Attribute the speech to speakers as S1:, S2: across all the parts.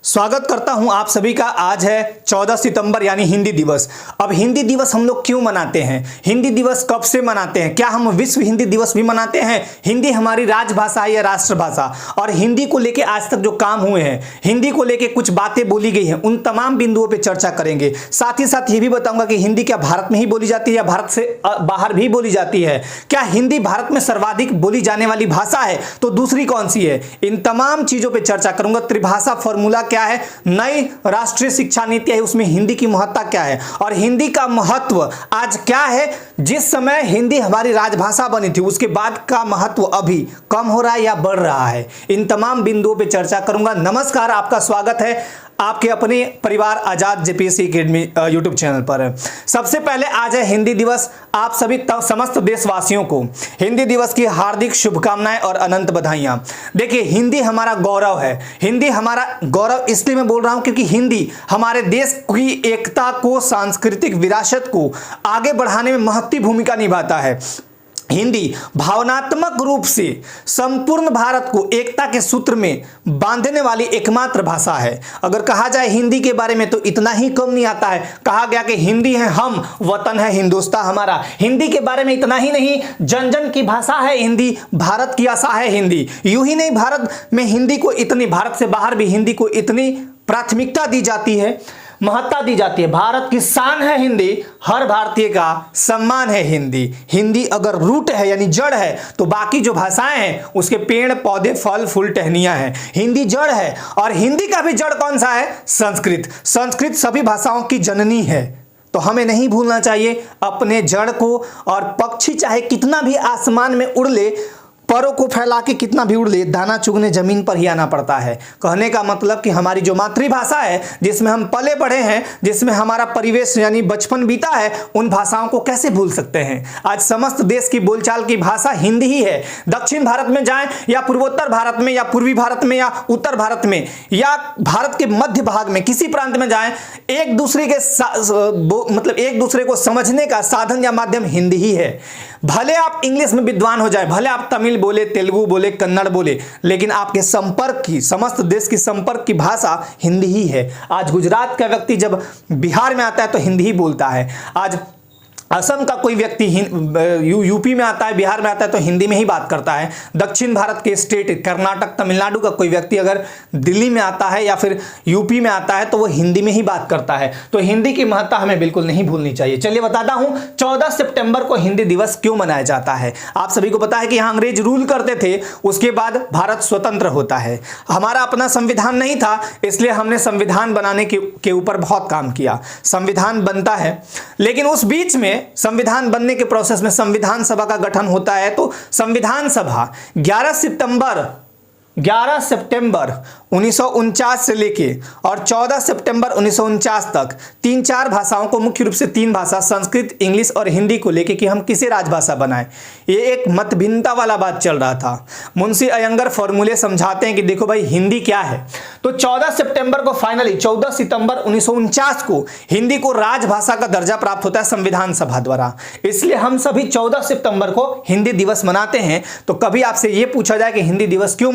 S1: स्वागत करता हूं आप सभी का। आज है 14 सितंबर यानी हिंदी दिवस। अब हिंदी दिवस हम लोग क्यों मनाते हैं? हिंदी दिवस कब से मनाते हैं? क्या हम विश्व हिंदी दिवस भी मनाते हैं? हिंदी हमारी राजभाषा है या राष्ट्रभाषा? और हिंदी को लेके आज तक जो काम हुए हैं, हिंदी को लेके कुछ बातें बोली गई हैं, उन तमाम बिंदुओं पर चर्चा करेंगे। साथ ही साथ ये भी बताऊंगा कि हिंदी क्या भारत में ही बोली जाती है या भारत से बाहर भी बोली जाती है? क्या हिंदी भारत में सर्वाधिक बोली जाने वाली भाषा है तो दूसरी कौन सी है? इन तमाम चीजों पर चर्चा करूंगा। त्रिभाषा फॉर्मूला क्या है, नई राष्ट्रीय शिक्षा नीति है, उसमें हिंदी की महत्ता क्या है और हिंदी का महत्व आज क्या है? जिस समय हिंदी हमारी राजभाषा बनी थी उसके बाद का महत्व अभी कम हो रहा है या बढ़ रहा है? इन तमाम बिंदुओं पे चर्चा करूंगा। नमस्कार, आपका स्वागत है आपके अपने परिवार आजाद जेपीएससी एकेडमी यूट्यूब चैनल पर। सबसे पहले आज है हिंदी दिवस। आप सभी समस्त देशवासियों को हिंदी दिवस की हार्दिक शुभकामनाएं और अनंत बधाइयां। देखिए, हिंदी हमारा गौरव है। हिंदी हमारा गौरव इसलिए मैं बोल रहा हूं क्योंकि हिंदी हमारे देश की एकता को, सांस्कृतिक विरासत को आगे बढ़ाने में महत्वपूर्ण भूमिका निभाता है। हिंदी भावनात्मक रूप से संपूर्ण भारत को एकता के सूत्र में बांधने वाली एकमात्र भाषा है। अगर कहा जाए हिंदी के बारे में तो इतना ही कम नहीं आता है। कहा गया कि हिंदी है हम, वतन है हिंदुस्तान हमारा। हिंदी के बारे में इतना ही नहीं, जन जन की भाषा है हिंदी, भारत की आशा है हिंदी। यूं ही नहीं, भारत में हिंदी को इतनी, भारत से बाहर भी हिंदी को इतनी प्राथमिकता दी जाती है, महत्ता दी जाती है। भारत की शान है हिंदी, हर भारतीय का सम्मान है हिंदी। हिंदी अगर रूट है यानी जड़ है तो बाकी जो भाषाएं हैं उसके पेड़ पौधे फल फूल टहनियां हैं। हिंदी जड़ है और हिंदी का भी जड़ कौन सा है? संस्कृत। संस्कृत सभी भाषाओं की जननी है, तो हमें नहीं भूलना चाहिए अपने जड़ को। और पक्षी चाहे कितना भी आसमान में उड़ ले, परों को फैला के कितना भी उड़ ले, दाना चुगने जमीन पर ही आना पड़ता है। कहने का मतलब कि हमारी जो मातृभाषा है, जिसमें हम पले बढ़े हैं, जिसमें हमारा परिवेश यानी बचपन बीता है, उन भाषाओं को कैसे भूल सकते हैं? आज समस्त देश की बोलचाल की भाषा हिंदी ही है। दक्षिण भारत में जाएं या पूर्वोत्तर भारत में या पूर्वी भारत में या उत्तर भारत में या भारत के मध्य भाग में किसी प्रांत में जाएं, एक दूसरे के मतलब एक दूसरे को समझने का साधन या माध्यम हिंदी ही है। भले आप इंग्लिश में विद्वान हो जाए, भले आप तमिल बोले, तेलुगु बोले, कन्नड़ बोले, लेकिन आपके संपर्क की, समस्त देश की संपर्क की भाषा हिंदी ही है। आज गुजरात का व्यक्ति जब बिहार में आता है तो हिंदी ही बोलता है। आज असम का कोई व्यक्ति यूपी में आता है, बिहार में आता है तो हिंदी में ही बात करता है। दक्षिण भारत के स्टेट कर्नाटक, तमिलनाडु का कोई व्यक्ति अगर दिल्ली में आता है या फिर यूपी में आता है तो वो हिंदी में ही बात करता है। तो हिंदी की महत्ता हमें बिल्कुल नहीं भूलनी चाहिए। चलिए बताता हूं 14 सितंबर को हिंदी दिवस क्यों मनाया जाता है। आप सभी को पता है कि यहाँ अंग्रेज रूल करते थे, उसके बाद भारत स्वतंत्र होता है। हमारा अपना संविधान नहीं था, इसलिए हमने संविधान बनाने के ऊपर बहुत काम किया। संविधान बनता है, लेकिन उस बीच में संविधान बनने के प्रोसेस में संविधान सभा का गठन होता है। तो संविधान सभा 11 सितंबर 1949 से लेके और 14 सितंबर 1949 तक 3-4 भाषाओं को, मुख्य रूप से 3 भाषा संस्कृत, इंग्लिश और हिंदी को लेके कि हम किसे राजभाषा बनाएं, ये एक मतभिन्नता वाला बात चल रहा था। मुंशी अयंगर फॉर्मूले समझाते हैं कि देखो भाई हिंदी क्या है। तो 14 सितंबर को फाइनली 14 सितंबर 1949 को हिंदी को राजभाषा का दर्जा प्राप्त होता है संविधान सभा द्वारा। इसलिए हम सभी 14 सितंबर को हिंदी दिवस मनाते हैं। तो कभी आपसे यह पूछा जाए कि हिंदी दिवस क्यों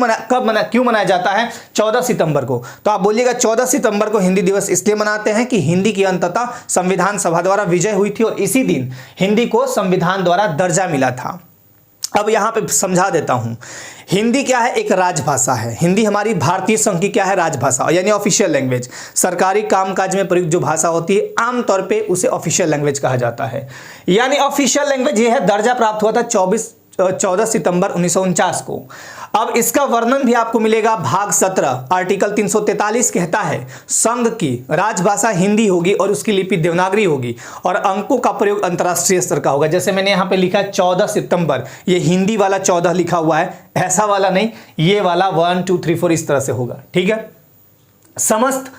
S1: मनाया जाता है 14 सितंबर को, तो आप बोलिएगा 14 सितंबर को हिंदी दिवस इसलिए मनाते हैं कि हिंदी की अंततः संविधान सभा द्वारा विजय हुई थी और इसी दिन हिंदी को संविधान द्वारा दर्जा मिला था। अब यहां पे समझा देता हूं, हिंदी क्या है? एक राजभाषा है। हिंदी हमारी भारतीय संघ की क्या है? राजभाषा, यानी ऑफिशियल लैंग्वेज। सरकारी कामकाज में प्रयुक्त जो भाषा होती है आमतौर पे उसे ऑफिशियल लैंग्वेज कहा जाता है। यानी ऑफिशियल लैंग्वेज ये है, दर्जा प्राप्त हुआ था 14 सितंबर 1949 को। अब इसका वर्णन भी आपको मिलेगा भाग 17 आर्टिकल 343 कहता है संघ की राजभाषा हिंदी होगी और उसकी लिपि देवनागरी होगी और अंकों का प्रयोग अंतर्राष्ट्रीय स्तर का होगा। जैसे मैंने यहाँ पे लिखा है 14 सितंबर, ये हिंदी वाला 14 लिखा हुआ है, ऐसा वाला नहीं, ये वाला 1 2 3 4 इस तरह से होगा। ठीक है, समस्त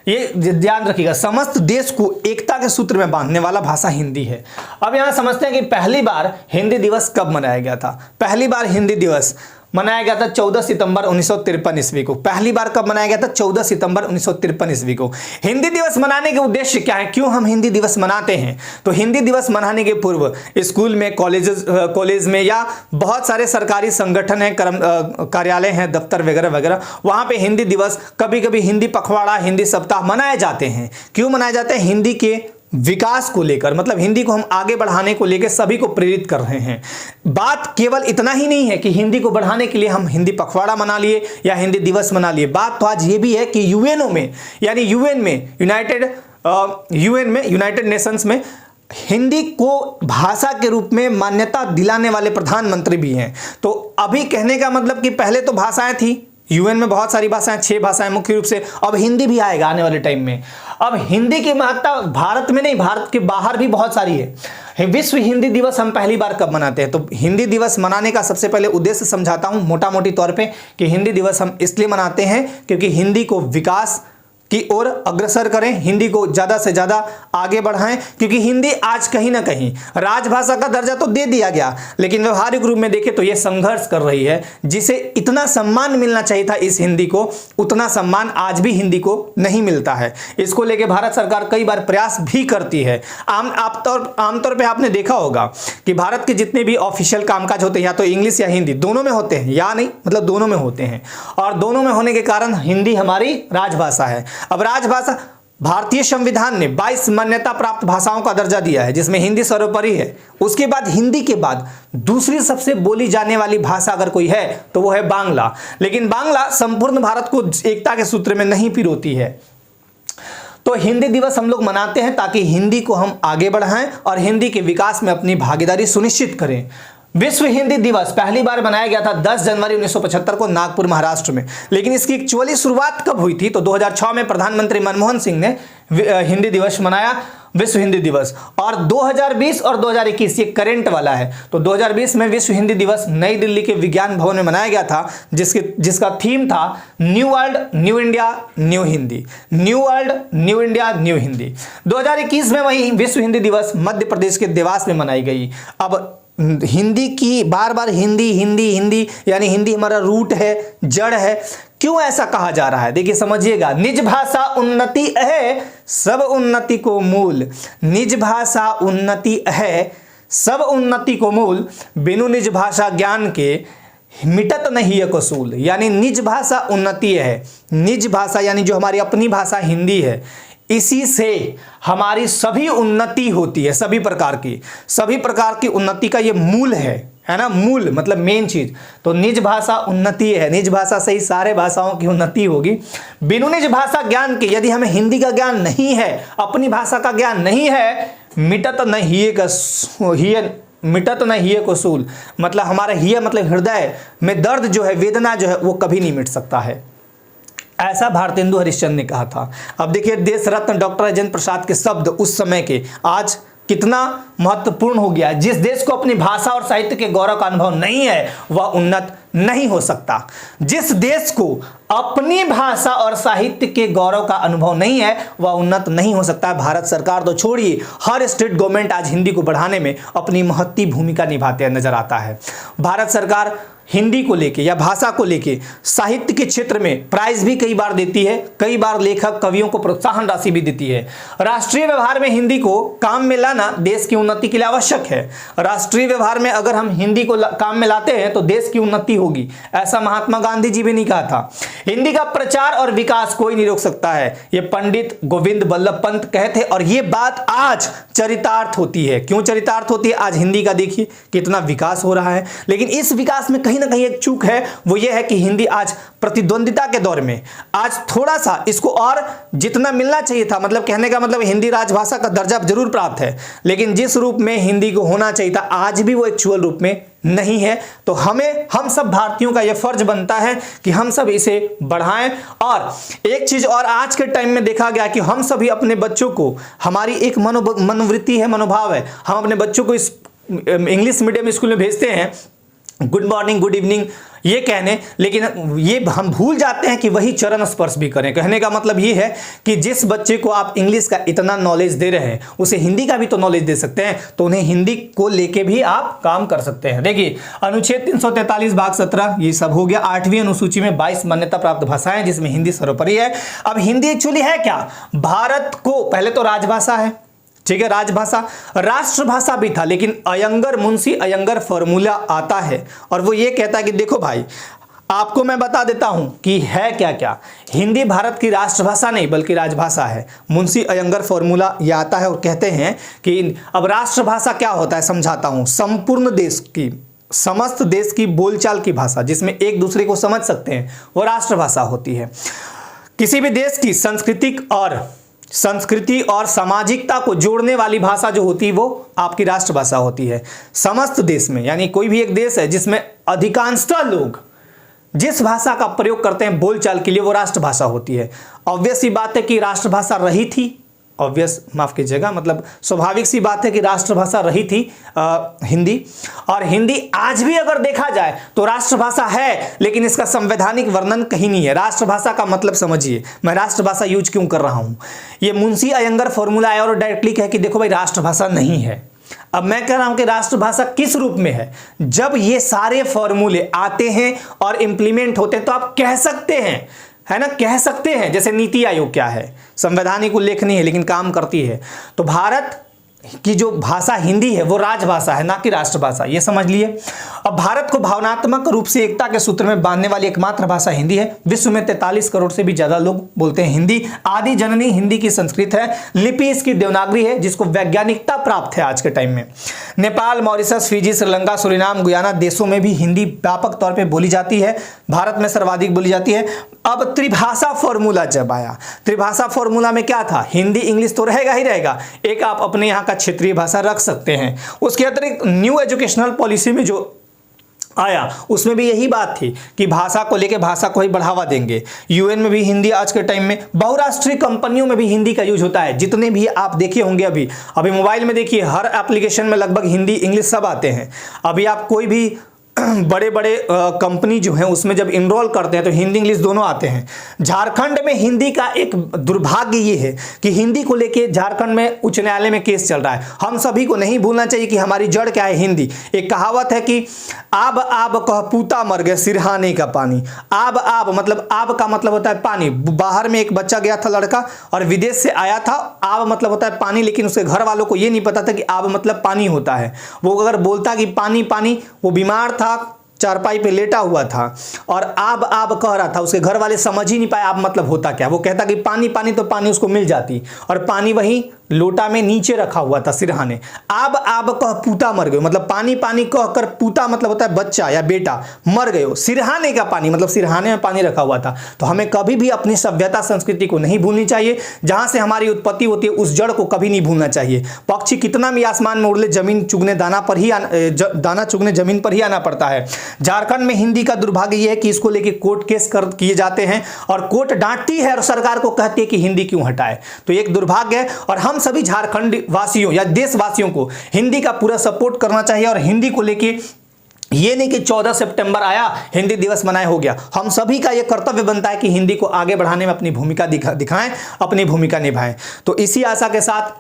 S1: ये ध्यान रखिएगा, समस्त देश को एकता के सूत्र में बांधने वाला भाषा हिंदी है। अब यहां समझते हैं कि पहली बार हिंदी दिवस कब मनाया गया था। पहली बार हिंदी दिवस मनाया गया था 14 सितंबर 1953 ईस्वी को। पहली बार कब मनाया गया था? 14 सितंबर 1953 ईस्वी को। हिंदी दिवस मनाने के उद्देश्य क्या है, क्यों हम हिंदी दिवस मनाते हैं? तो हिंदी दिवस मनाने के पूर्व स्कूल में, कॉलेज में या बहुत सारे सरकारी संगठन हैं, कार्यालय हैं, दफ्तर वगैरह वगैरह, वहां पे हिंदी दिवस, कभी कभी हिंदी पखवाड़ा, हिंदी सप्ताह मनाए जाते हैं। क्यों मनाए जाते हैं? हिंदी के विकास को लेकर, मतलब हिंदी को हम आगे बढ़ाने को लेकर सभी को प्रेरित कर रहे हैं। बात केवल इतना ही नहीं है कि हिंदी को बढ़ाने के लिए हम हिंदी पखवाड़ा मना लिए या हिंदी दिवस मना लिए। बात तो आज ये भी है कि यूएनओ में, यानी यूएन में, यूनाइटेड नेशंस में हिंदी को भाषा के रूप में मान्यता दिलाने वाले प्रधानमंत्री भी हैं। तो अभी कहने का मतलब कि पहले तो भाषाएं थी, यूएन में बहुत सारी भाषाएं, 6 भाषाएं मुख्य रूप से, अब हिंदी भी आएगा आने वाले टाइम में। अब हिंदी की महत्ता भारत में नहीं, भारत के बाहर भी बहुत सारी है। विश्व हिंदी दिवस हम पहली बार कब मनाते हैं? तो हिंदी दिवस मनाने का सबसे पहले उद्देश्य समझाता हूं मोटा मोटी तौर पे कि हिंदी दिवस हम इसलिए मनाते हैं क्योंकि हिंदी को विकास की ओर अग्रसर करें, हिंदी को ज़्यादा से ज़्यादा आगे बढ़ाएं, क्योंकि हिंदी आज कहीं ना कहीं राजभाषा का दर्जा तो दे दिया गया, लेकिन व्यवहारिक रूप में देखें तो यह संघर्ष कर रही है। जिसे इतना सम्मान मिलना चाहिए था इस हिंदी को, उतना सम्मान आज भी हिंदी को नहीं मिलता है। इसको लेकर भारत सरकार कई बार प्रयास भी करती है। आमतौर पर आपने देखा होगा कि भारत के जितने भी ऑफिशियल कामकाज होते हैं या तो इंग्लिश या हिंदी, दोनों में होते हैं, या नहीं मतलब दोनों में होते हैं, और दोनों में होने के कारण हिंदी हमारी राजभाषा है। अब राजभाषा, भारतीय संविधान ने 22 मान्यता प्राप्त भाषाओं का दर्जा दिया है, जिसमें हिंदी सर्वोपरि है। उसके बाद हिंदी के बाद दूसरी सबसे बोली जाने वाली भाषा अगर कोई है तो वो है बांग्ला। लेकिन बांग्ला संपूर्ण भारत को एकता के सूत्र में नहीं पिरोती है। तो हिंदी दिवस हम लोग मनाते हैं ताकि हिंदी को हम आगे बढ़ाएं और हिंदी के विकास में अपनी भागीदारी सुनिश्चित करें। विश्व हिंदी दिवस पहली बार मनाया गया था 10 जनवरी 1975 को नागपुर, महाराष्ट्र में। लेकिन इसकी एक्चुअली शुरुआत कब हुई थी? तो 2006 में प्रधानमंत्री मनमोहन सिंह ने हिंदी दिवस मनाया, विश्व हिंदी दिवस। और 2020 और 2021 ये करंट वाला है। तो 2020 में विश्व हिंदी दिवस नई दिल्ली के विज्ञान भवन में मनाया गया था, जिसका थीम था new world new India new Hindi, new world new India new Hindi. 2021 में वही विश्व हिंदी दिवस मध्य प्रदेश के देवास में मनाई गई। अब हिंदी की बार बार हिंदी हिंदी हिंदी, यानी हिंदी हमारा रूट है, जड़ है। क्यों ऐसा कहा जा रहा है? देखिए समझिएगा, निज भाषा उन्नति है सब उन्नति को मूल, निज भाषा उन्नति है सब उन्नति को मूल, बिनु निज भाषा ज्ञान के मिटत नहीं है कसूल। यानी निज भाषा उन्नति है, निज भाषा यानी जो हमारी अपनी भाषा हिंदी है, इसी से हमारी सभी उन्नति होती है, सभी प्रकार की उन्नति का ये मूल है ना, मूल मतलब मेन चीज। तो निज भाषा उन्नति है, निज भाषा से ही सारे भाषाओं की उन्नति होगी। बिनु निज भाषा ज्ञान के, यदि हमें हिंदी का ज्ञान नहीं है, अपनी भाषा का ज्ञान नहीं है, मिटत न हिय कसूल, मतलब हमारा हिय मतलब हृदय में दर्द जो है, वेदना जो है, वो कभी नहीं मिट सकता है। ऐसा भारतेंदु हरिश्चंद्र ने कहा था। अब देखिए, देश रत्न डॉक्टर राजेंद्र प्रसाद के शब्द उस समय के आज कितना महत्वपूर्ण हो गया। जिस देश को अपनी भाषा और साहित्य के गौरव का अनुभव नहीं है वह उन्नत नहीं हो सकता। जिस देश को अपनी भाषा और साहित्य के गौरव का अनुभव नहीं है वह उन्नत नहीं हो सकता। भारत सरकार तो छोड़िए, हर स्टेट गवर्नमेंट आज हिंदी को बढ़ाने में अपनी महत्ती भूमिका निभाते नजर आता है। भारत सरकार हिंदी को लेके या भाषा को लेके साहित्य के क्षेत्र में प्राइज भी कई बार देती है, कई बार लेखक कवियों को प्रोत्साहन राशि भी देती है। राष्ट्रीय व्यवहार में हिंदी को काम में लाना देश की उन्नति के लिए आवश्यक है। राष्ट्रीय व्यवहार में अगर हम हिंदी को काम में लाते हैं तो देश की उन्नति होगी, ऐसा महात्मा गांधी जी भी नहीं कहा था। हिंदी का प्रचार और विकास कोई नहीं रोक सकता है, ये पंडित गोविंद बल्लभ पंत कहते, और ये बात आज चरितार्थ होती है। क्यों चरितार्थ होती है? आज हिंदी का देखिए कितना विकास हो रहा है। लेकिन इस विकास में कहीं ना कहीं एक चूक है, वो ये है कि हिंदी आज प्रतिद्वंदिता के दौर में आज थोड़ा सा इसको और जितना मिलना चाहिए था, मतलब कहने का मतलब हिंदी राजभाषा का दर्जा जरूर प्राप्त है, लेकिन जिस रूप में हिंदी को होना चाहिए था आज भी वो एक्चुअल रूप में नहीं है। तो हम सब भारतीयों का यह फर्ज बनता है कि हम सब इसे बढ़ाएं। और एक चीज और आज के टाइम में देखा गया कि हम सभी अपने बच्चों को, हमारी एक मनोवृत्ति है, मनोभाव है, हम अपने बच्चों को इंग्लिश मीडियम स्कूल में भेजते हैं, गुड मॉर्निंग, गुड इवनिंग, ये कहने, लेकिन ये हम भूल जाते हैं कि वही चरण स्पर्श भी करें। कहने का मतलब ये है कि जिस बच्चे को आप इंग्लिश का इतना नॉलेज दे रहे हैं उसे हिंदी का भी तो नॉलेज दे सकते हैं, तो उन्हें हिंदी को लेके भी आप काम कर सकते हैं। देखिए अनुच्छेद 343 भाग 17 ये सब हो गया। 8वीं अनुसूची में 22 मान्यता प्राप्त भाषाएं जिसमें हिंदी सर्वोपरि है। अब हिंदी एक्चुअली है क्या? भारत को पहले तो राजभाषा है, ठीक है, राजभाषा, राष्ट्रभाषा भी था, लेकिन अयंगर मुंशी अयंगर फॉर्मूला आता है और वो ये कहता है कि देखो भाई आपको मैं बता देता हूं कि है क्या क्या। हिंदी भारत की राष्ट्रभाषा नहीं बल्कि राजभाषा है। मुंशी अयंगर फॉर्मूला ये आता है और कहते हैं कि अब राष्ट्रभाषा क्या होता है समझाता हूं। संपूर्ण देश की, समस्त देश की बोलचाल की भाषा जिसमें एक दूसरे को समझ सकते हैं वो राष्ट्रभाषा होती है। किसी भी देश की संस्कृति और सामाजिकता को जोड़ने वाली भाषा जो होती है वो आपकी राष्ट्रभाषा होती है। समस्त देश में, यानी कोई भी एक देश है जिसमें अधिकांशतः लोग जिस भाषा का प्रयोग करते हैं बोलचाल के लिए वो राष्ट्रभाषा होती है। ऑब्वियस सी बात है कि राष्ट्रभाषा रही थी, ऑब्वियस माफ कीजिएगा, मतलब स्वाभाविक सी बात है कि राष्ट्रभाषा रही थी हिंदी, और हिंदी आज भी अगर देखा जाए तो राष्ट्रभाषा है, लेकिन इसका संवैधानिक वर्णन कहीं नहीं है। राष्ट्रभाषा का मतलब समझिए, मैं राष्ट्रभाषा यूज क्यों कर रहा हूं। ये मुंशी अयंगर फॉर्मूला है और डायरेक्टली कहे कि देखो भाई राष्ट्रभाषा नहीं है। अब मैं कह रहा हूं कि राष्ट्रभाषा किस रूप में है। जब ये सारे फॉर्मूले आते हैं और इंप्लीमेंट होते हैं तो आप कह सकते हैं, है ना, कह सकते हैं। जैसे नीति आयोग क्या है, संवैधानिक उल्लेख नहीं है लेकिन काम करती है। तो भारत की जो भाषा हिंदी है वो राजभाषा है, ना कि राष्ट्रभाषा, ये समझ लिए। अब भारत को भावनात्मक रूप से एकता के सूत्र में बांधने वाली एकमात्र भाषा हिंदी है। विश्व में 43 करोड़ से भी ज्यादा लोग बोलते हैं हिंदी। आदि जननी हिंदी की संस्कृत है, लिपि इसकी देवनागरी है जिसको वैज्ञानिकता प्राप्त है आज के टाइम में। Nepal, Mauritius, Fiji, Sri Lanka, Suriname, Guyana देशों में भी हिंदी व्यापक तौर पर बोली जाती है। भारत में सर्वाधिक बोली जाती है। अब त्रिभाषा फॉर्मूला जब आया, त्रिभाषा फॉर्मूला में क्या था, हिंदी इंग्लिश तो रहेगा ही रहेगा, एक आप अपने यहाँ का क्षेत्रीय भाषा रख सकते हैं। उसके अतिरिक्त न्यू एजुकेशनल पॉलिसी में जो आया उसमें भी यही बात थी कि भाषा को लेके भाषा को ही बढ़ावा देंगे। यूएन में भी हिंदी आज के टाइम में, बहुराष्ट्रीय कंपनियों में भी हिंदी का यूज होता है। जितने भी आप देखे होंगे अभी मोबाइल में देखिए हर एप्लीकेशन में लगभग हिंदी इंग्लिश सब आते हैं। अभी आप कोई भी बड़े बड़े कंपनी जो है उसमें जब इनरोल करते हैं तो हिंदी इंग्लिश दोनों आते हैं। झारखंड में हिंदी का एक दुर्भाग्य ये है कि हिंदी को लेके झारखंड में उच्च न्यायालय में केस चल रहा है। हम सभी को नहीं भूलना चाहिए कि हमारी जड़ क्या है, हिंदी। एक कहावत है कि आब आब कह पूता मर गए सिरहाने का पानी। आब आब मतलब, आब का मतलब होता है पानी। बाहर में एक बच्चा गया था लड़का और विदेश से आया था, आब मतलब होता है पानी, लेकिन उसके घर वालों को ये नहीं पता था कि आब मतलब पानी होता है। वो अगर बोलता कि पानी पानी, वो बीमार था, चारपाई पे लेटा हुआ था और आब आब कह रहा था, उसके घर वाले समझ ही नहीं पाए आब मतलब होता क्या। वो कहता कि पानी पानी, तो पानी उसको मिल जाती और पानी वही लोटा में नीचे रखा हुआ था सिरहाने। आब आब कह पूता मर गयो, मतलब पानी पानी कह कर, पूता मतलब होता है बच्चा या बेटा, मर गयो, सिरहाने का पानी मतलब सिरहाने में पानी रखा हुआ था। तो हमें कभी भी अपनी सभ्यता संस्कृति को नहीं भूलनी चाहिए। जहां से हमारी उत्पत्ति होती है उस जड़ को कभी नहीं भूलना चाहिए। पक्षी कितना भी आसमान में उड़ ले, जमीन चुगने दाना पर ही दाना चुगने जमीन पर ही आना पड़ता है। झारखंड में हिंदी का दुर्भाग्य यह है कि इसको लेके कोर्ट केस किए जाते हैं और कोर्ट डांटती है और सरकार को कहती है कि हिंदी क्यों हटाए। तो एक दुर्भाग्य है और हम सभी झारखंड वासियों या देशवासियों को हिंदी का पूरा सपोर्ट करना चाहिए। और हिंदी को लेके ये नहीं कि 14 सितंबर आया हिंदी दिवस मनाए हो गया। हम सभी का ये कर्तव्य बनता है कि हिंदी को आगे बढ़ाने में अपनी भूमिका दिखाएं, अपनी भूमिका निभाएं। तो इसी आशा के साथ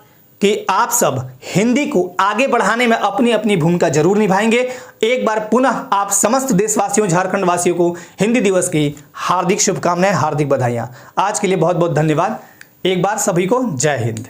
S1: कि आप सब हिंदी को आगे बढ़ाने में अपनी अपनी भूमिका जरूर निभाएंगे। एक बार पुनः आप समस्त देशवासियों, झारखंड वासियों को हिंदी दिवस की हार्दिक शुभकामनाएं, हार्दिक बधाइयां। आज के लिए बहुत बहुत धन्यवाद। एक बार सभी को जय हिंद।